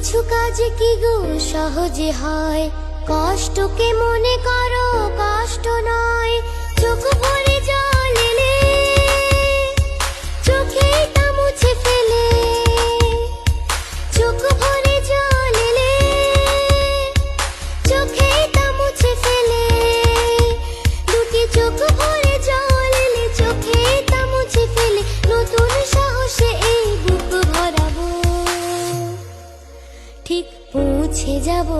কিছু কাজ কি গো সহজে হয়, কষ্টকে মনে করো কষ্ট নয়। চোখ ভরে জল এলে চোখে তা মুছে ফেলে, চোখ ভরে জল এলে চোখে তা মুছে ফেলে। দুটি চোখ ভরে জল এলে চোখে তা মুছে ফেলে। নতুন সাহসে এই বুক ভরাবো, ঠিক পৌঁছে যাবো।